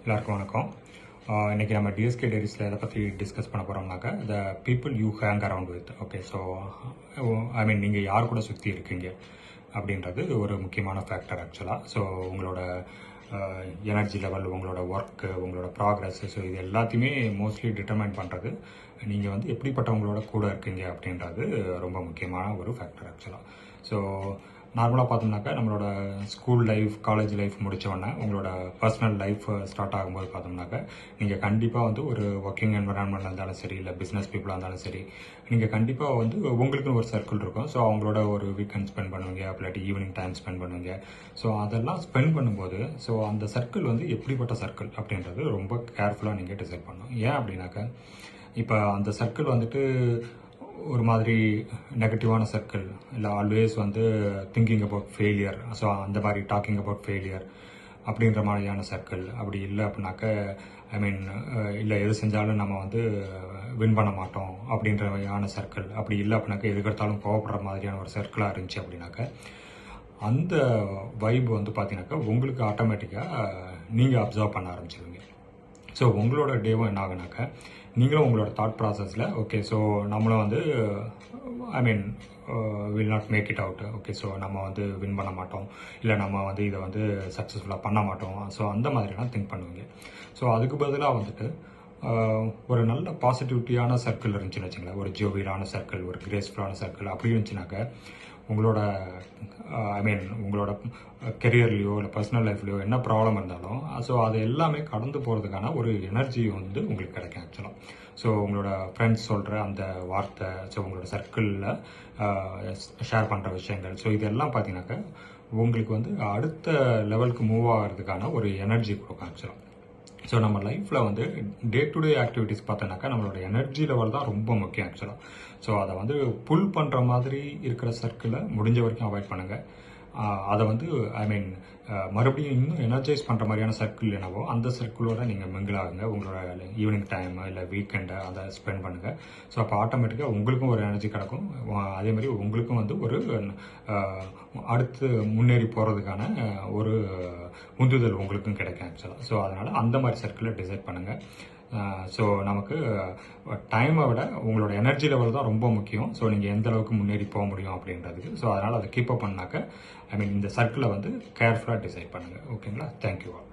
எல்லாருக்கும் வணக்கம். இன்றைக்கி நம்ம டிஎஸ்கே டைரிஸில் எதை பற்றி டிஸ்கஸ் பண்ண போகிறோம்னாக்கா the people you hang around with. Okay, so நீங்கள் யார் கூட சுற்றி இருக்கீங்க அப்படின்றது ஒரு முக்கியமான ஃபேக்டர் ஆக்சுவலாக. ஸோ உங்களோட எனர்ஜி லெவல், உங்களோட ஒர்க்கு, உங்களோட ப்ராக்ரஸ், ஸோ இது எல்லாத்தையுமே மோஸ்ட்லி டிட்டர்மைன் பண்ணுறது நீங்கள் வந்து எப்படிப்பட்டவங்களோட கூட இருக்கீங்க அப்படின்றது ரொம்ப முக்கியமான ஒரு ஃபேக்டர் ஆக்சுவலாக. ஸோ நார்மலாக பார்த்தோம்னாக்கா நம்மளோட ஸ்கூல் லைஃப், காலேஜ் லைஃப் முடித்தோடனே உங்களோட பர்சனல் லைஃப் ஸ்டார்ட் ஆகும்போது பார்த்தோம்னாக்கா நீங்கள் கண்டிப்பாக வந்து ஒரு ஒர்க்கிங் என்வரான்மெண்ட்டாக இருந்தாலும் சரி, இல்லை பிஸ்னஸ் பீப்புளாக இருந்தாலும் சரி, நீங்கள் கண்டிப்பாக வந்து உங்களுக்குன்னு ஒரு சர்க்கிள் இருக்கும். ஸோ அவங்களோட ஒரு வீக்கெண்ட் ஸ்பெண்ட் பண்ணுவீங்க, இல்லாட்டி ஈவினிங் டைம் ஸ்பெண்ட் பண்ணுவீங்க. ஸோ அதெல்லாம் ஸ்பெண்ட் பண்ணும்போது ஸோ அந்த சர்க்கிள் வந்து எப்படிப்பட்ட சர்க்கிள் அப்படின்றது ரொம்ப கேர்ஃபுல்லாக நீங்கள் டிசைட் பண்ணணும். ஏன் அப்படின்னாக்கா இப்போ அந்த சர்க்கிள் வந்துட்டு ஒரு மாதிரி நெகட்டிவான சர்க்கிள், இல்லை ஆல்வேஸ் வந்து திங்கிங் அபவுட் ஃபெயிலியர், ஸோ அந்த மாதிரி டாக்கிங் அபவுட் ஃபெயிலியர் அப்படின்ற மாதிரியான சர்க்கிள் அப்படி இல்லை அப்படின்னாக்க இல்லை எது செஞ்சாலும் நம்ம வந்து வின் பண்ண மாட்டோம் அப்படின்ற மாதிரியான சர்க்கிள் அப்படி இல்லை அப்படின்னாக்க எதுக்கெடுத்தாலும் கோவப்படுற மாதிரியான ஒரு சர்க்கிளாக இருந்துச்சு அப்படின்னாக்க அந்த வைப் வந்து பார்த்தீங்கன்னாக்கா உங்களுக்கு ஆட்டோமேட்டிக்காக நீங்கள் அப்சர்வ் பண்ண ஆரம்பிச்சிருவீங்க. ஸோ உங்களோட டேவும் என்ன ஆகுனாக்கா நீங்களும் உங்களோட தாட் ப்ராசஸில் ஓகே, ஸோ நம்மளும் வந்து will not make it out. Okay, so நம்ம வந்து வின் பண்ண மாட்டோம், இல்லை நம்ம வந்து இதை வந்து சக்ஸஸ்ஃபுல்லாக பண்ண மாட்டோம். ஸோ அந்த மாதிரிலாம் திங்க் பண்ணுவீங்க. ஸோ அதுக்கு பதிலாக வந்துட்டு ஒரு நல்ல பாசிட்டிவிட்டியான சர்க்கிள் இருந்துச்சுன்னு வச்சுங்களேன், ஒரு ஜோவியலான சர்க்கிள், ஒரு கிரேஸ்ஃபுல்லான சர்க்கிள் அப்படி இருந்துச்சுனாக்க உங்களோட உங்களோட கெரியர்லேயோ இல்லை பர்சனல் லைஃப்லையோ என்ன ப்ராப்ளம் இருந்தாலும் ஸோ அது எல்லாமே கடந்து போகிறதுக்கான ஒரு எனர்ஜி வந்து உங்களுக்கு கிடைக்கும் ஆக்சுவலாக. ஸோ உங்களோட ஃப்ரெண்ட்ஸ் சொல்கிற அந்த வார்த்தை, ஸோ உங்களோட சர்க்கிளில் ஷேர் பண்ணுற விஷயங்கள், ஸோ இதெல்லாம் பார்த்தீங்கன்னாக்கா உங்களுக்கு வந்து அடுத்த லெவலுக்கு மூவ் ஆகிறதுக்கான ஒரு எனர்ஜி கொடுக்கும் ஆக்சுவலாக. ஸோ நம்ம லைஃப்பில் வந்து டே டு டே ஆக்டிவிட்டிஸ் பார்த்தோன்னாக்கா நம்மளோட எனர்ஜி லெவல் தான் ரொம்ப முக்கியம் ஆக்சுவலாக. ஸோ அதை வந்து புல் பண்ணுற மாதிரி இருக்கிற சர்க்கிளை முடிஞ்ச வரைக்கும் அவாய்ட் பண்ணுங்கள். அதை வந்து மறுபடியும் இன்னும் எனர்ஜைஸ் பண்ணுற மாதிரியான சர்க்கிள் என்னவோ அந்த சர்க்கிளோட நீங்கள் மிங்கிள் ஆகுங்க. உங்களோட ஈவினிங் டைம் இல்லை வீக்கெண்டை அதை ஸ்பெண்ட் பண்ணுங்கள். ஸோ அப்போ ஆட்டோமேட்டிக்காக உங்களுக்கும் ஒரு எனர்ஜி கிடைக்கும், அதே மாதிரி உங்களுக்கும் வந்து ஒரு அடுத்து முன்னேறி போகிறதுக்கான ஒரு உந்துதல் உங்களுக்கும் கிடைக்கும் ஆக்சுவலாக. ஸோ அதனால் அந்த மாதிரி சர்க்கிளை டிசைட் பண்ணுங்கள். ஸோ நமக்கு டைமை விட உங்களோட எனர்ஜி லெவல் தான் ரொம்ப முக்கியம். ஸோ நீங்கள் எந்த அளவுக்கு முன்னேறி போக முடியும் அப்படின்றதுக்கு. ஸோ அதனால் அதை கீப் அப் பண்ணாக்க இந்த சர்க்கிளை வந்து கேர்ஃபுல்லாக டிசைட் பண்ணுங்கள். ஓகேங்களா? Thank you all.